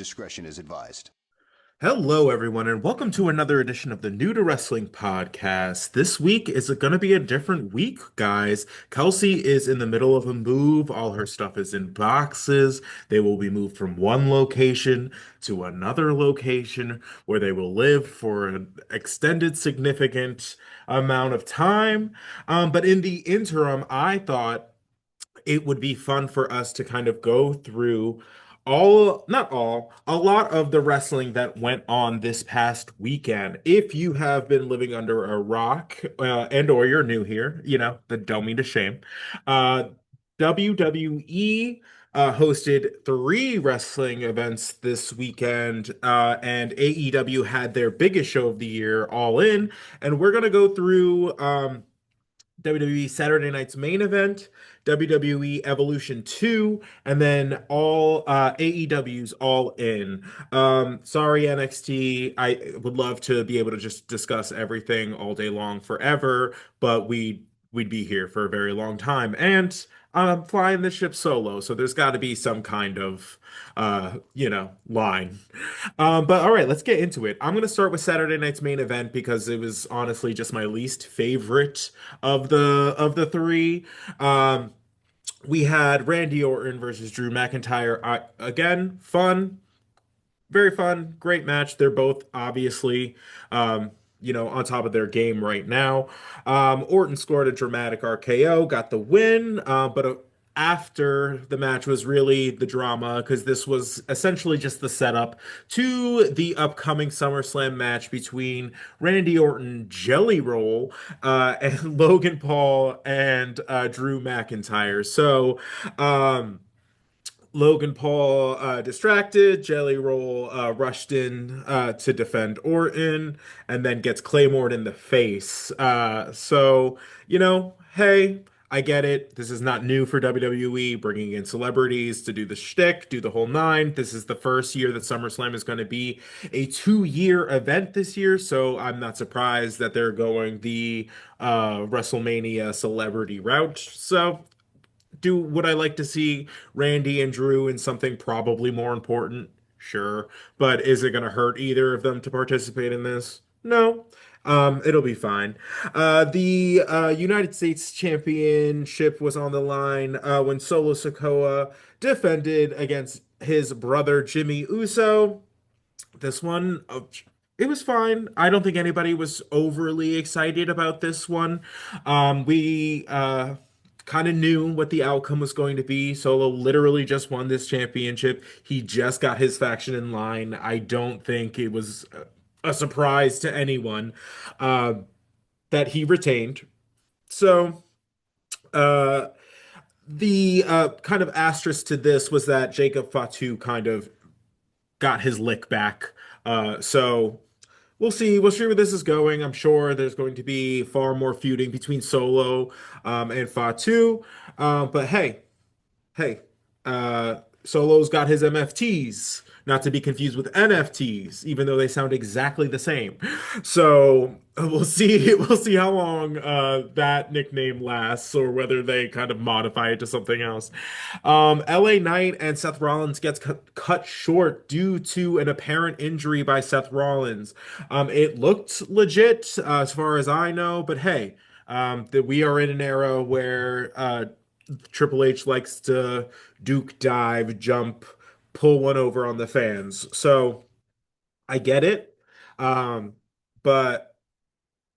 discretion is advised. Hello, everyone, and welcome to another edition of the New to Wrestling podcast. This week is going to be a different week, guys. Kelsey is in the middle of a move. All her stuff is in boxes. They will be moved from one location to another location where they will live for an extended, significant amount of time. But in the interim, I thought it would be fun for us to kind of go through not all, a lot of the wrestling that went on this past weekend. If you have been living under a rock, and or you're new here, then don't mean to shame. Uh, WWE hosted three wrestling events this weekend, and AEW had their biggest show of the year, All In, and we're gonna go through WWE Saturday Night's main event, WWE Evolution 2, and then all AEW's All In. Sorry, NXT. I would love to be able to just discuss everything all day long forever, but we'd be here for a very long time. And I'm flying the ship solo, so there's got to be some kind of line. But all right, let's get into it. I'm gonna start with Saturday night's main event because it was honestly just my least favorite of the three. Um, we had Randy Orton versus Drew McIntyre. Again, fun, very fun, great match. They're both obviously, on top of their game right now. Orton scored a dramatic RKO, got the win, but after the match was really the drama because this was essentially just the setup to the upcoming SummerSlam match between Randy Orton, Jelly Roll, and Logan Paul and Drew McIntyre. So, Logan Paul distracted, Jelly Roll rushed in to defend Orton, and then gets Claymored in the face. Hey, I get it. This is not new for WWE, bringing in celebrities to do the shtick, do the whole nine. This is the first year that SummerSlam is going to be a 2-year event this year, so I'm not surprised that they're going the WrestleMania celebrity route. So would I like to see Randy and Drew in something probably more important? Sure. But is it going to hurt either of them to participate in this? No. It'll be fine. The United States Championship was on the line when Solo Sikoa defended against his brother Jimmy Uso. This one, it was fine. I don't think anybody was overly excited about this one. We kind of knew what the outcome was going to be. Solo literally just won this championship. He just got his faction in line. I don't think it was a surprise to anyone uh, that he retained. So, uh, the kind of asterisk to this was that Jacob Fatu kind of got his lick back. So we'll see. We'll see where this is going. I'm sure there's going to be far more feuding between Solo and Fatu. But hey, Solo's got his MFTs, not to be confused with NFTs, even though they sound exactly the same. So we'll see. We'll see how long that nickname lasts, or whether they kind of modify it to something else. LA Knight and Seth Rollins gets cut short due to an apparent injury by Seth Rollins. It looked legit as far as I know, but hey, that we are in an era where Triple H likes to Duke dive, jump, pull one over on the fans. So I get it. Um, but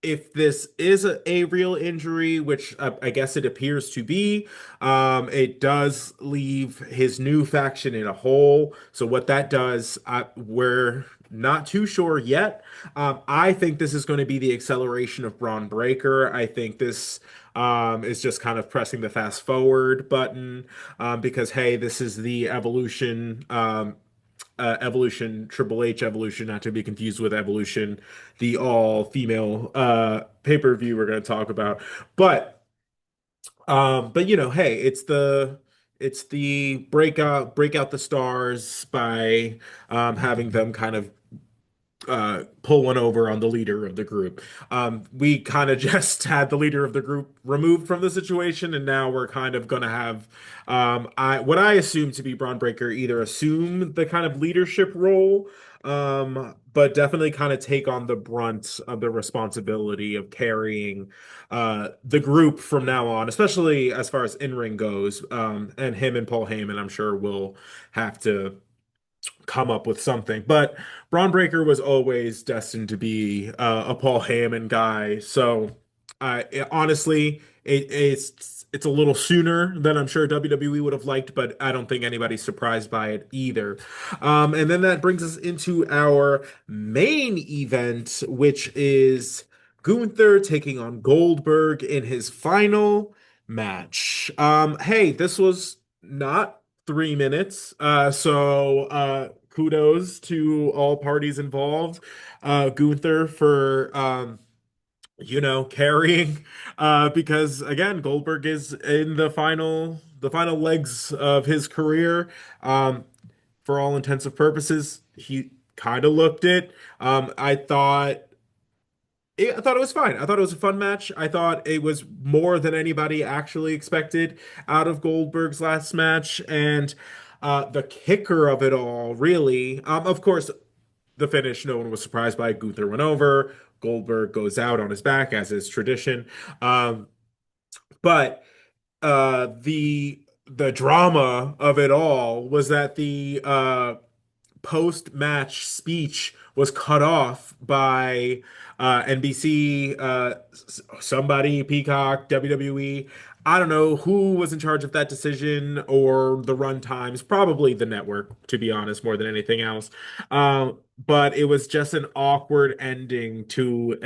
if this is a real injury, which I guess it appears to be, it does leave his new faction in a hole. So what that does, we're not too sure yet. I think this is going to be the acceleration of Braun Breaker. I think this is just kind of pressing the fast forward button because hey, this is the evolution. Evolution, Triple H Evolution, not to be confused with Evolution, the all-female pay-per-view we're going to talk about. But hey, it's the break out the stars by having them kind of pull one over on the leader of the group. We kind of just had the leader of the group removed from the situation, and now we're kind of going to have I what I assume to be Braun Breaker either assume the kind of leadership role, but definitely kind of take on the brunt of the responsibility of carrying the group from now on, especially as far as in-ring goes. And him and Paul Heyman, I'm sure, will have to come up with something. But Braun Breaker was always destined to be a Paul Heyman guy. So honestly, it's a little sooner than I'm sure WWE would have liked, but I don't think anybody's surprised by it either. And then that brings us into our main event, which is Gunther taking on Goldberg in his final match. Hey, this was not 3 minutes. Kudos to all parties involved. Gunther for carrying because again, Goldberg is in the final legs of his career. For all intents and purposes, he kind of looked it. I thought it was fine. I thought it was a fun match. I thought it was more than anybody actually expected out of Goldberg's last match. And the kicker of it all, really, of course, the finish, no one was surprised by. Gunther went over. Goldberg goes out on his back, as is tradition. But the drama of it all was that the post-match speech was cut off by NBC, somebody, Peacock, WWE. I don't know who was in charge of that decision or the run times. Probably the network, to be honest, more than anything else. But it was just an awkward ending to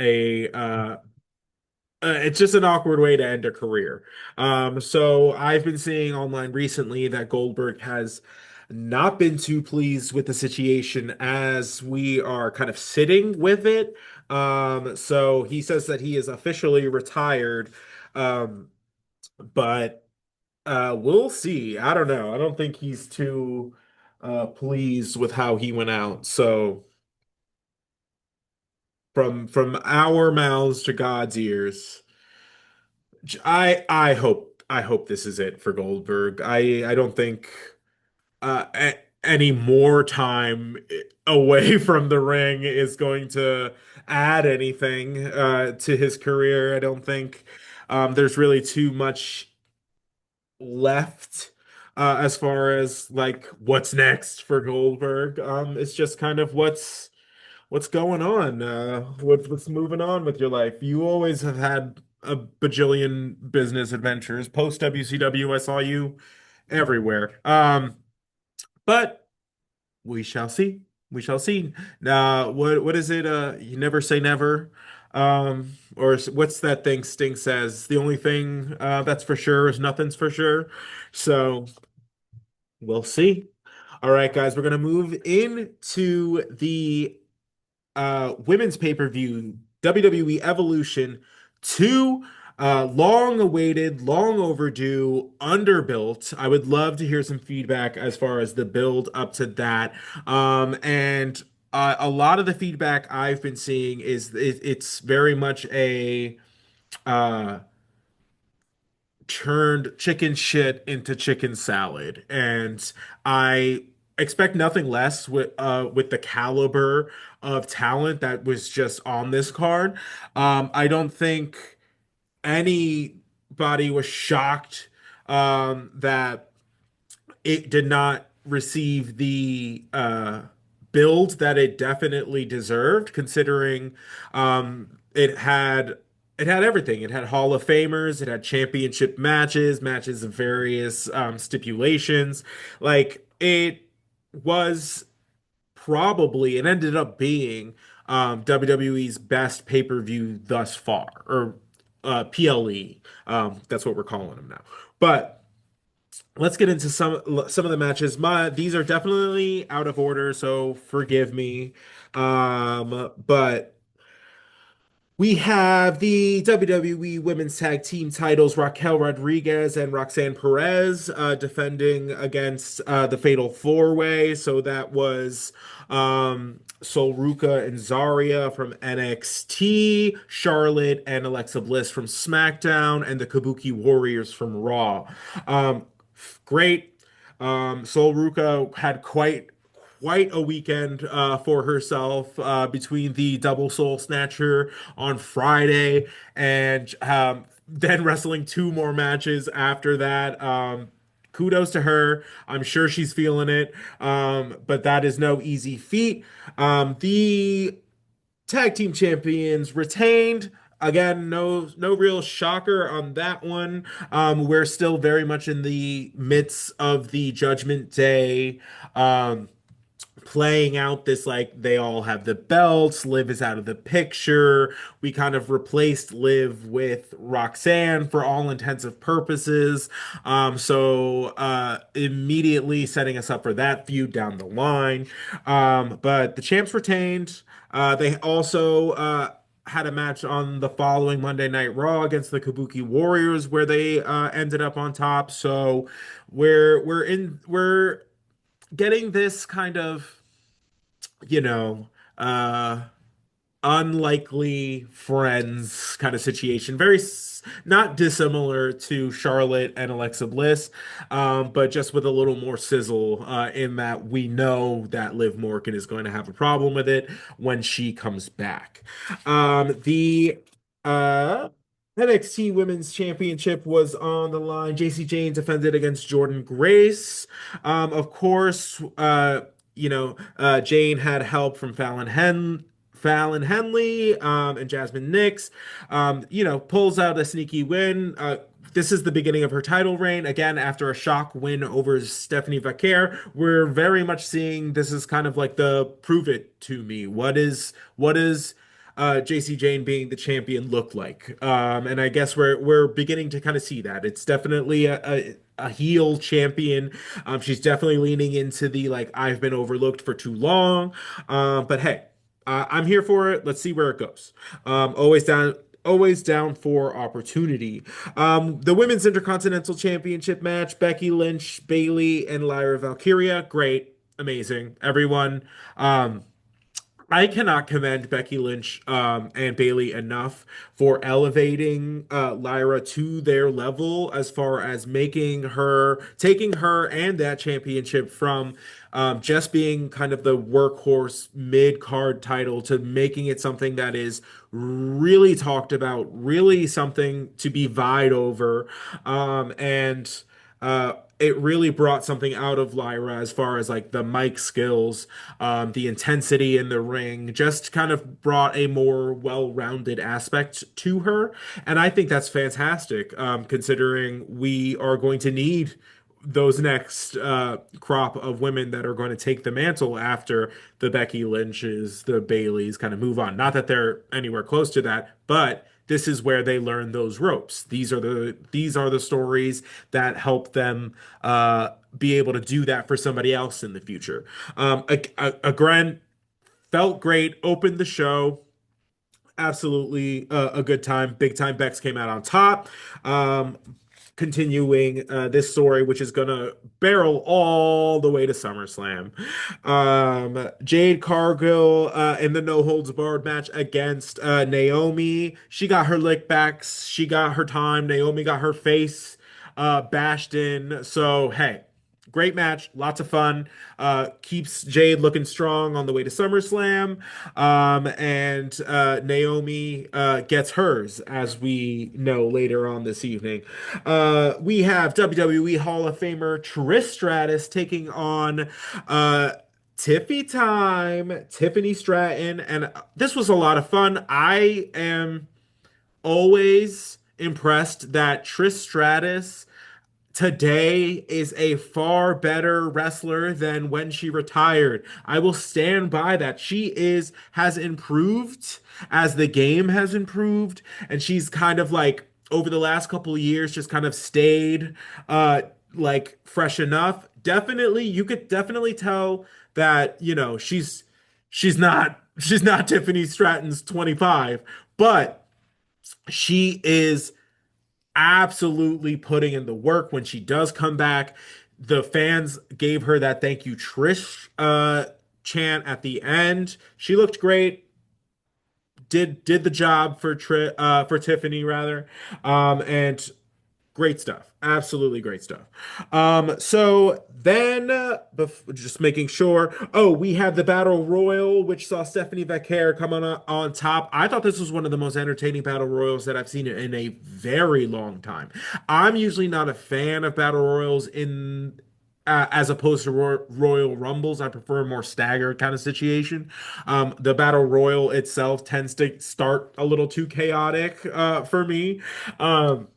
it's just an awkward way to end a career. So I've been seeing online recently that Goldberg has not been too pleased with the situation as we are kind of sitting with it. So he says that he is officially retired. Um, but we'll see. I don't know. I don't think he's too pleased with how he went out. So from our mouths to God's ears. I hope this is it for Goldberg. I don't think any more time away from the ring is going to add anything to his career. I don't think there's really too much left as far as like what's next for Goldberg. It's just kind of what's going on? What's moving on with your life? You always have had a bajillion business adventures. Post WCW, I saw you everywhere. But we shall see. We shall see. What is it? You never say never. What's that thing Sting says? The only thing that's for sure is nothing's for sure. So we'll see. All right, guys, we're gonna move into the women's pay-per-view WWE Evolution 2. Long awaited, long overdue, underbuilt. I would love to hear some feedback as far as the build up to that. And a lot of the feedback I've been seeing is it's very much a uh, turned chicken shit into chicken salad, and I expect nothing less with the caliber of talent that was just on this card. I don't think anybody was shocked that it did not receive the build that it definitely deserved, considering it had everything. It had Hall of Famers, it had championship matches, matches of various stipulations. Like it was probably it ended up being WWE's best pay-per-view thus far, or PLE. That's what we're calling them now. But let's get into some of the matches. These are definitely out of order, so forgive me. But We have the WWE Women's Tag Team titles, Raquel Rodriguez and Roxanne Perez defending against the Fatal Four Way. So that was Sol Ruka and Zarya from NXT, Charlotte and Alexa Bliss from SmackDown, and the Kabuki Warriors from Raw. Um, Great. Sol Ruka had quite a weekend for herself between the double soul snatcher on Friday and then wrestling two more matches after that. Kudos to her. I'm sure she's feeling it, but that is no easy feat. The tag team champions retained. Again, no real shocker on that one. We're still very much in the midst of the Judgment Day. Playing out this like they all have the belts, Liv is out of the picture. We kind of replaced Liv with Roxanne for all intensive purposes. Immediately setting us up for that feud down the line. But the champs retained. They also had a match on the following Monday Night Raw against the Kabuki Warriors where they ended up on top. So we're getting this kind of, you know, uh unlikely friends kind of situation. Not dissimilar to Charlotte and Alexa Bliss, but just with a little more sizzle in that we know that Liv Morgan is going to have a problem with it when she comes back. The NXT Women's Championship was on the line. JC Jane defended against Jordan Grace. Of course, Jane had help from Fallon Henley, and Jasmine Nix, pulls out a sneaky win. This is the beginning of her title reign. Again, after a shock win over Stephanie Vaquer, we're very much seeing this is kind of like the prove it to me. What is JC Jane being the champion look like? And I guess we're beginning to kind of see that. It's definitely a heel champion. She's definitely leaning into the like I've been overlooked for too long. But hey, I'm here for it. Let's see where it goes. Always down for opportunity. The women's intercontinental championship match: Becky Lynch, Bayley, and Lyra Valkyria. Great, amazing, everyone. I cannot commend Becky Lynch and Bayley enough for elevating Lyra to their level as far as taking her and that championship from just being kind of the workhorse mid-card title to making it something that is really talked about, really something to be vied over. It really brought something out of Lyra as far as like the mic skills, the intensity in the ring, just kind of brought a more well-rounded aspect to her. And I think that's fantastic, considering we are going to need those next crop of women that are going to take the mantle after the Becky Lynch's, the Baileys kind of move on. Not that they're anywhere close to that, but this is where they learn those ropes. These are the stories that help them be able to do that for somebody else in the future. A Grand felt great, opened the show. Absolutely a good time. Big time Bex came out on top. Continuing this story, which is gonna barrel all the way to SummerSlam. Jade Cargill in the no holds barred match against Naomi. She got her lick backs. She got her time. Naomi got her face bashed in. So hey, great match, lots of fun. Keeps Jade looking strong on the way to SummerSlam. And Naomi gets hers, as we know later on this evening. We have WWE Hall of Famer Trish Stratus taking on Tiffany Stratton. And this was a lot of fun. I am always impressed that Trish Stratus today is a far better wrestler than when she retired. I will stand by that. Has improved as the game has improved, and she's kind of like over the last couple of years just kind of stayed like fresh enough. Definitely, you could definitely tell that, she's not Tiffany Stratton's 25, but she is absolutely putting in the work when she does come back. The fans gave her that thank you Trish chant at the end. She looked great. Did the job for for Tiffany rather. And great stuff. Absolutely great stuff. So then, just making sure. Oh, we have the Battle Royal, which saw Stephanie Vaquer come on top. I thought this was one of the most entertaining Battle Royals that I've seen in a very long time. I'm usually not a fan of Battle Royals in as opposed to Royal Rumbles. I prefer a more staggered kind of situation. The Battle Royal itself tends to start a little too chaotic for me. Um,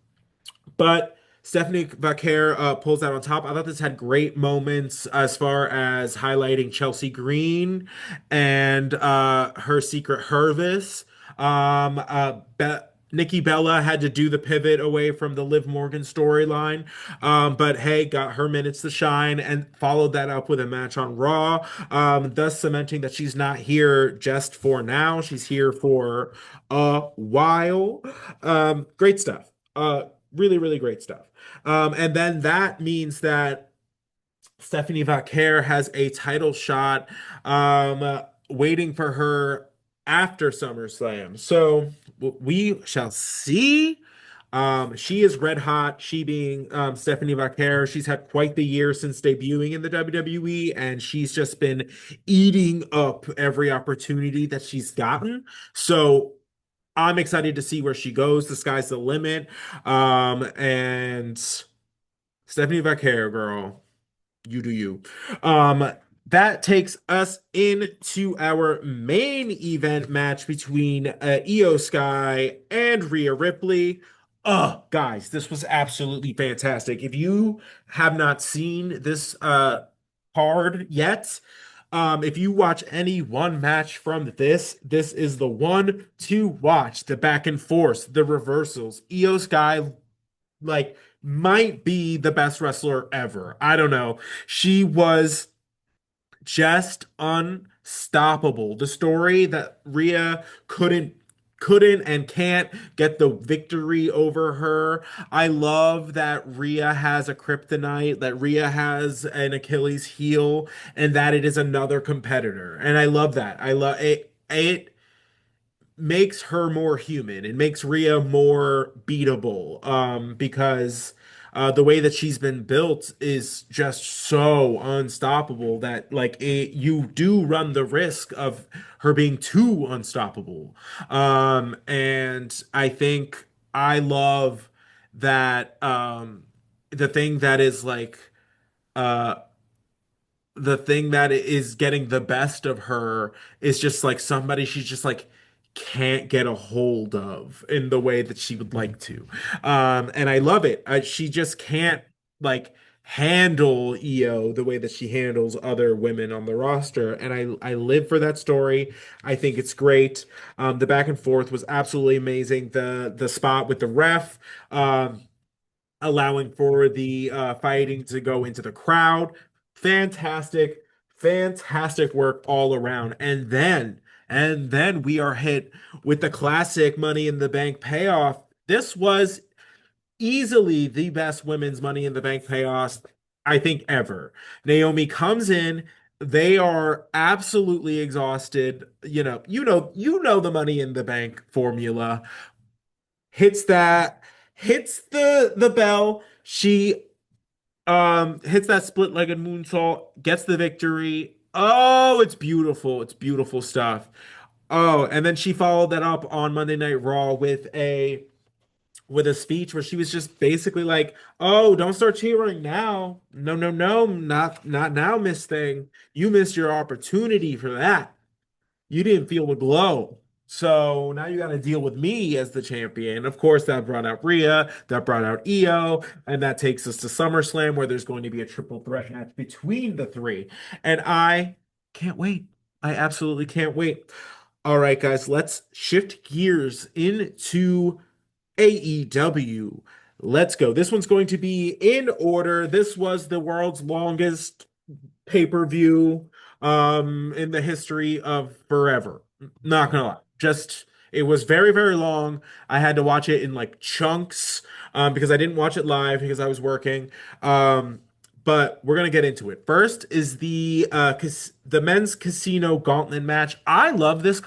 but Stephanie Vaquer pulls out on top. I thought this had great moments as far as highlighting Chelsea Green and her secret Hervis. Nikki Bella had to do the pivot away from the Liv Morgan storyline, but hey, got her minutes to shine and followed that up with a match on Raw, thus cementing that she's not here just for now. She's here for a while. Great stuff. Really, really great stuff. And then that means that Stephanie Vaquer has a title shot waiting for her after SummerSlam. So we shall see. She is red hot. She being Stephanie Vaquer. She's had quite the year since debuting in the WWE, and she's just been eating up every opportunity that she's gotten. So I'm excited to see where she goes. The sky's the limit. And Stephanie Vaquer, girl, you do you. Um, that takes us into our main event match between Io Sky and Rhea Ripley. Oh, guys, this was absolutely fantastic. If you have not seen this card yet, if you watch any one match from this is the one to watch. The back and forth, the reversals. Io Sky like might be the best wrestler ever. I don't know. She was just unstoppable. The story that Rhea couldn't and can't get the victory over her. I love that Rhea has a kryptonite, that Rhea has an Achilles heel, and that it is another competitor. And I love that. I love it. It makes her more human. It makes Rhea more beatable. Because the way that she's been built is just so unstoppable that you do run the risk of her being too unstoppable. And I think I love that the thing that is uh the thing that is getting the best of her is just like somebody she's just like can't get a hold of in the way that she would like to. And I love it. She just can't like handle EO the way that she handles other women on the roster. And I live for that story. I think it's great. The back and forth was absolutely amazing. The spot with the ref. Allowing for the fighting to go into the crowd. Fantastic, fantastic work all around. And then we are hit with the classic Money in the Bank payoff. This was easily the best women's Money in the Bank payoff, I think, ever. Naomi comes in. They are absolutely exhausted. You know the Money in the Bank formula. Hits that, hits the bell. She hits that split-legged moonsault, gets the victory. Oh, it's beautiful. It's beautiful stuff. Oh, and then she followed that up on Monday Night Raw with a speech where she was just basically like, "Oh, don't start cheering now. No, no, no, not now, Miss Thing. You missed your opportunity for that. You didn't feel the glow. So now you got to deal with me as the champion." Of course, that brought out Rhea, that brought out Io, and that takes us to SummerSlam, where there's going to be a triple threat match between the three. And I can't wait. I absolutely can't wait. All right, guys, let's shift gears into AEW. Let's go. This one's going to be in order. This was the world's longest pay-per-view in the history of forever. Not gonna lie. Just It was very, very long. I had to watch it in like chunks because I didn't watch it live because I was working. Um, but we're gonna get into it. First is the men's casino gauntlet match. I love this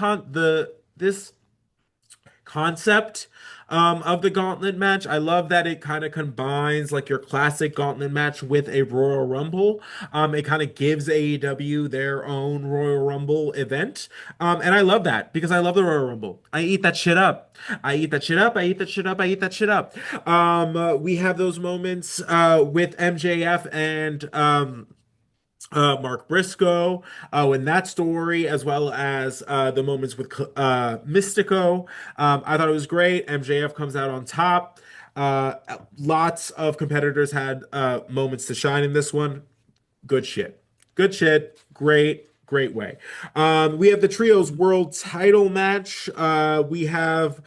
concept of the gauntlet match. I love that it kind of combines like your classic gauntlet match with a Royal Rumble. It kind of gives AEW their own Royal Rumble event. And I love that because I love the Royal Rumble. I eat that shit up. I eat that shit up. I eat that shit up. I eat that shit up. We have those moments with MJF and Mark Briscoe in that story, as well as the moments with Mystico. I thought it was great. MJF comes out on top. Uh, Lots of competitors had moments to shine in this one. Good shit. Good shit. Great, great way. We have the Trios World Title match. We have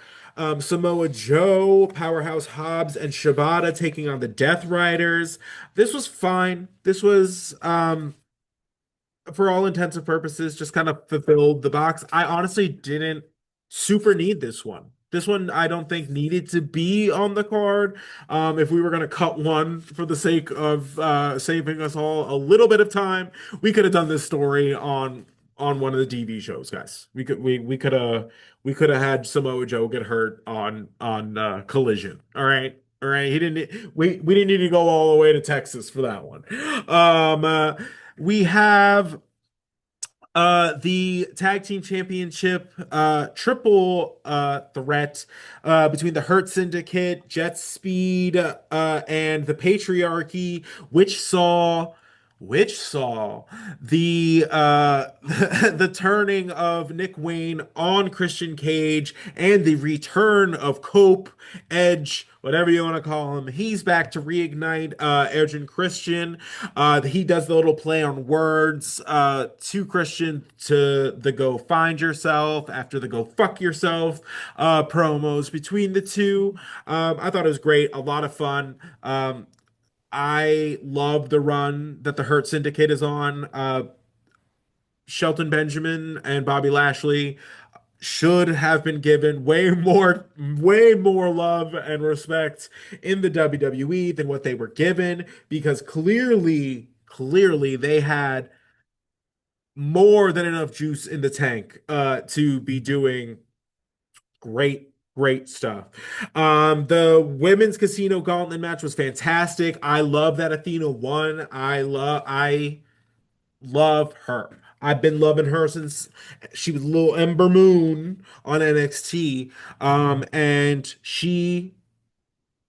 Samoa Joe, Powerhouse Hobbs, and Shibata taking on the Death Riders. This was fine. This was for all intents and purposes, just kind of fulfilled the box. I honestly didn't super need this one. This one I don't think needed to be on the card. If we were going to cut one for the sake of saving us all a little bit of time, we could have done this story on one of the TV shows, guys. We could have had Samoa Joe get hurt on Collision. All right. All right, he didn't. We didn't need to go all the way to Texas for that one. We have the tag team championship triple threat between the Hurt Syndicate, Jet Speed, and the Patriarchy, which saw the the turning of Nick Wayne on Christian Cage and the return of Cope, Edge, whatever you want to call him. He's back to reignite Edge and Christian. He does the little play on words to Christian to the go find yourself after the go fuck yourself promos between the two. I thought it was great, a lot of fun. I love the run that the Hurt Syndicate is on. Shelton Benjamin and Bobby Lashley should have been given way more love and respect in the WWE than what they were given because clearly they had more than enough juice in the tank to be doing great stuff. The women's casino gauntlet match was fantastic. I love that Athena won. I love her. I've been loving her since she was a little Ember Moon on NXT. And she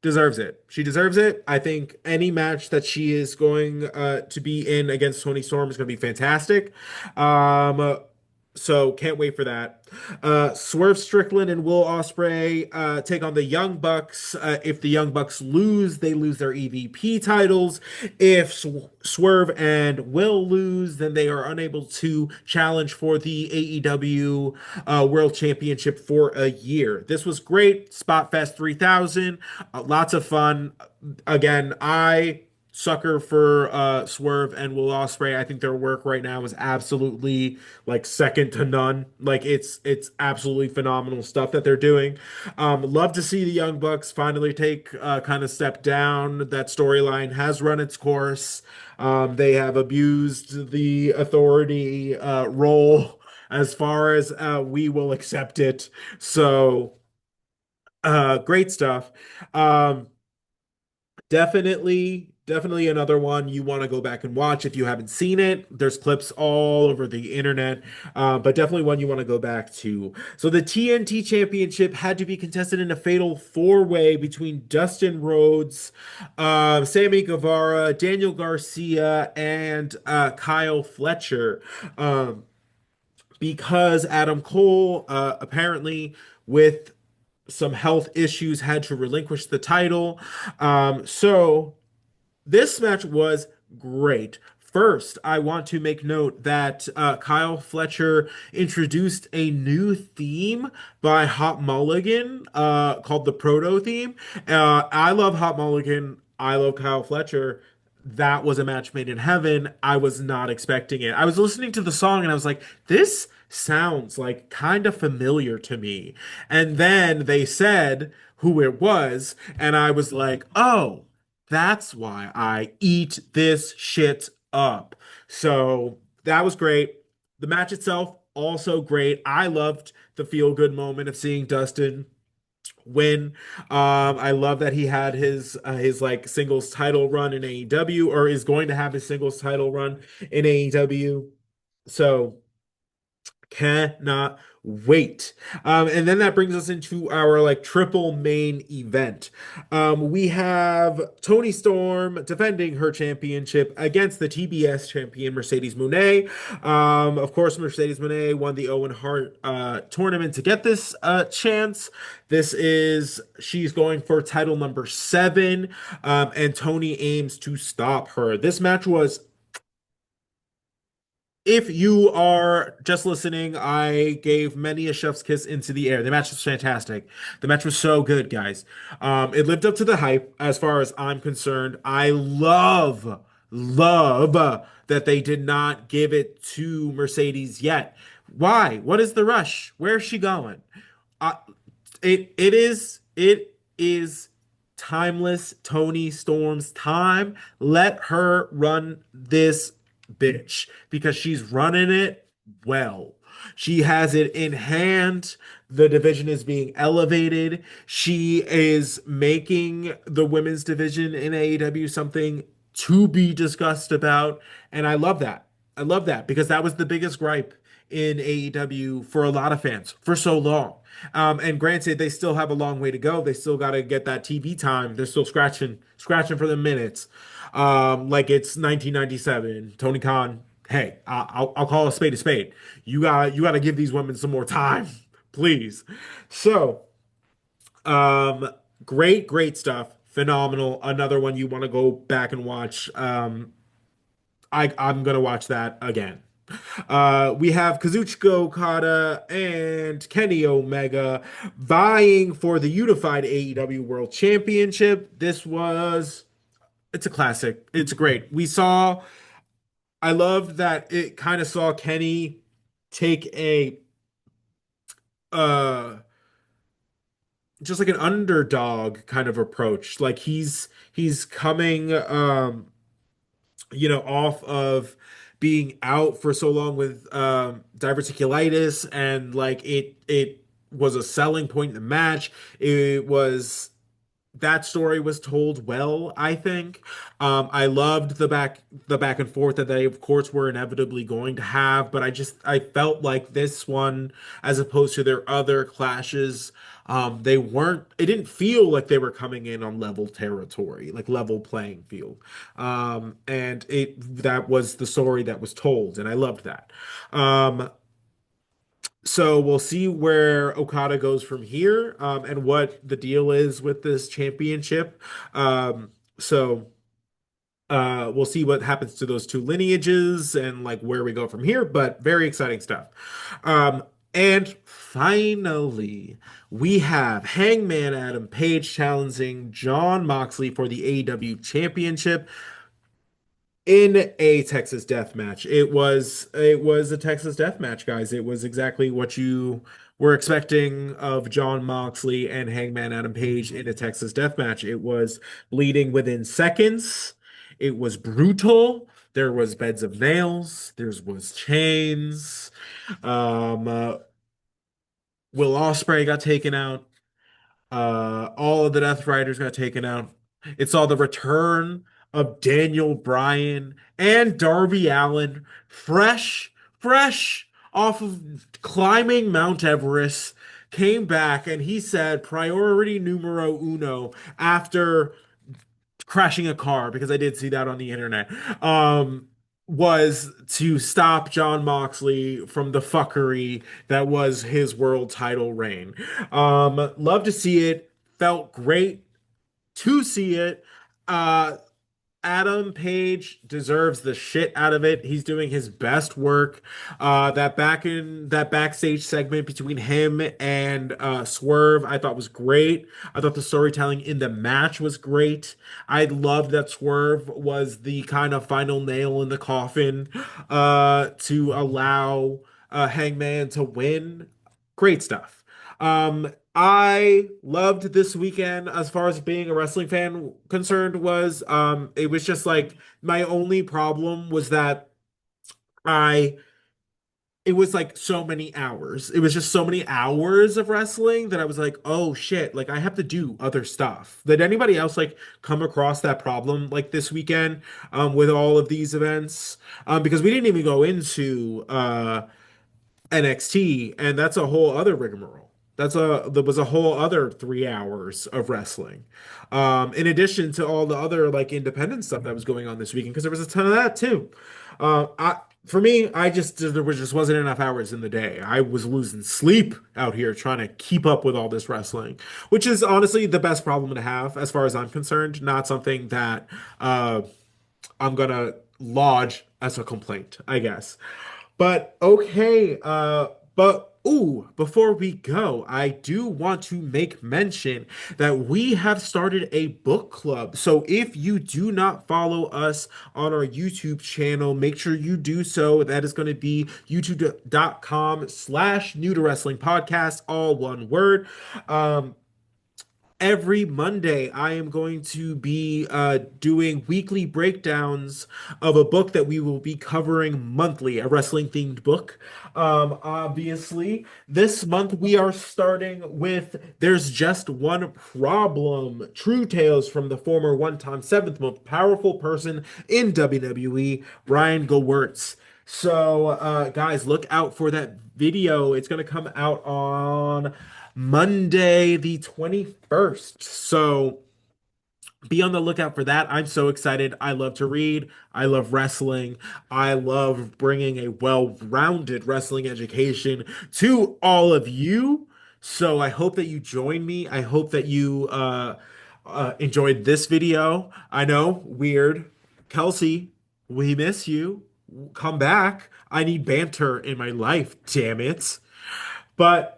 deserves it. She deserves it. I think any match that she is going to be in against Toni Storm is going to be fantastic. So can't wait for that. Swerve Strickland and Will Ospreay take on the Young Bucks. If the Young Bucks lose, they lose their EVP titles. If Swerve and Will lose, then they are unable to challenge for the AEW World Championship for a year. This was great. Spot Fest 3000. Lots of fun. Again, I sucker for Swerve and Will Ospreay. I think their work right now is absolutely like second to none. Like it's absolutely phenomenal stuff that they're doing. Love to see the Young Bucks finally take kind of step down. That storyline has run its course. They have abused the authority role as far as we will accept it. So great stuff. Um, Definitely another one you want to go back and watch if you haven't seen it. There's clips all over the internet, but definitely one you want to go back to. So the TNT Championship had to be contested in a fatal four-way between Dustin Rhodes, Sammy Guevara, Daniel Garcia, and Kyle Fletcher. Because Adam Cole apparently with some health issues had to relinquish the title. So this match was great. First, I want to make note that Kyle Fletcher introduced a new theme by Hot Mulligan called the Proto theme. I love Hot Mulligan. I love Kyle Fletcher. that was a match made in heaven. I was not expecting it. I was listening to the song and I was like, this sounds like kind of familiar to me. And then they said who it was, and I was like, oh, that's why I eat this shit up. So that was great. The match itself, also great. I loved the feel good moment of seeing Dustin win. I love that he had his like singles title run in AEW, or is going to have his singles title run in AEW. So cannot wait. And then that brings us into our like triple main event. We have Toni Storm defending her championship against the TBS champion Mercedes Moné. Of course, Mercedes Moné won the Owen Hart tournament to get this chance. She's going for title number 7, and Toni aims to stop her. This match was, if you are just listening, I gave many a chef's kiss into the air. The match was fantastic. The match was so good, guys. It lived up to the hype as far as I'm concerned. I love that they did not give it to Mercedes yet. Why? What is the rush? Where's she going? Uh, it is timeless Toni Storm's time. Let her run this bitch because she's running it well. She has it in hand. The division is being elevated. She is making the women's division in AEW something to be discussed about. And I love that. I love that because that was the biggest gripe in AEW for a lot of fans for so long. And granted, they still have a long way to go. They still got to get that TV time. They're still scratching for the minutes. Like it's 1997. Tony Khan, hey, I'll call a spade a spade. You got to give these women some more time, please. So, um, great stuff. Phenomenal. Another one you want to go back and watch. I'm gonna watch that again. We have Kazuchika Okada and Kenny Omega vying for the unified AEW World Championship. It's a classic. It's great. I loved that it kind of saw Kenny take a, uh, just like an underdog kind of approach. Like he's coming, off of being out for so long with diverticulitis, and like it was a selling point in the match. It was That story was told well, I think. I loved the back and forth that they, of course, were inevitably going to have, but I felt like this one, as opposed to their other clashes, they weren't. It didn't feel like they were coming in on level territory, like level playing field. And that was the story that was told, and I loved that. Um, so we'll see where Okada goes from here, and what the deal is with this championship. So we'll see what happens to those two lineages and like where we go from here, but very exciting stuff. Um, and finally, we have Hangman Adam Page challenging John Moxley for the AEW Championship in a Texas death match. It was a Texas death match, guys. It was exactly what you were expecting of John Moxley and Hangman Adam Page in a Texas death match. It was bleeding within seconds. It was brutal. There was beds of nails. There was chains. Um, uh, Will Ospreay got taken out. All of the Death Riders got taken out. It saw the return of Daniel Bryan and Darby Allin, fresh off of climbing Mount Everest, came back and he said priority numero uno after crashing a car, because I did see that on the internet. Was to stop John Moxley from the fuckery that was his world title reign. Love to see it. Felt great to see it. Uh, Adam Page deserves the shit out of it. He's doing his best work. That backstage segment between him and Swerve, I thought was great. I thought the storytelling in the match was great. I loved that Swerve was the kind of final nail in the coffin to allow Hangman to win. Great stuff. I loved this weekend as far as being a wrestling fan concerned was it was just like my only problem was that I it was like so many hours. It was just so many hours of wrestling that I was like, "Oh shit, like I have to do other stuff." Did anybody else like come across that problem like this weekend with all of these events? Because we didn't even go into NXT, and that's a whole other rigmarole. There was a whole other 3 hours of wrestling. In addition to all the other like independent stuff that was going on this weekend, because there was a ton of that too. For me, I just there was just wasn't enough hours in the day. I was losing sleep out here trying to keep up with all this wrestling, which is honestly the best problem to have as far as I'm concerned. Not something that I'm gonna lodge as a complaint, I guess. But okay, but ooh, before we go, I do want to make mention that we have started a book club. So if you do not follow us on our YouTube channel, make sure you do so. That is going to be youtube.com/new to wrestling podcast, all one word. Every Monday, I am going to be doing weekly breakdowns of a book that we will be covering monthly, a wrestling themed book. Obviously, this month we are starting with There's Just One Problem, True Tales from the former one-time seventh most powerful person in WWE, Brian Gewirtz. So, guys, look out for that video. It's going to come out on Monday, the 21st. So be on the lookout for that. I'm so excited. I love to read. I love wrestling. I love bringing a well-rounded wrestling education to all of you. So I hope that you join me. I hope that you enjoyed this video. I know, weird. Kelsey, we miss you. Come back. I need banter in my life, damn it. But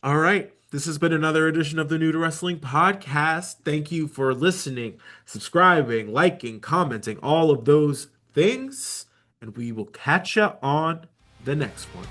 all right. This has been another edition of the New to Wrestling podcast. Thank you for listening, subscribing, liking, commenting, all of those things. And we will catch you on the next one.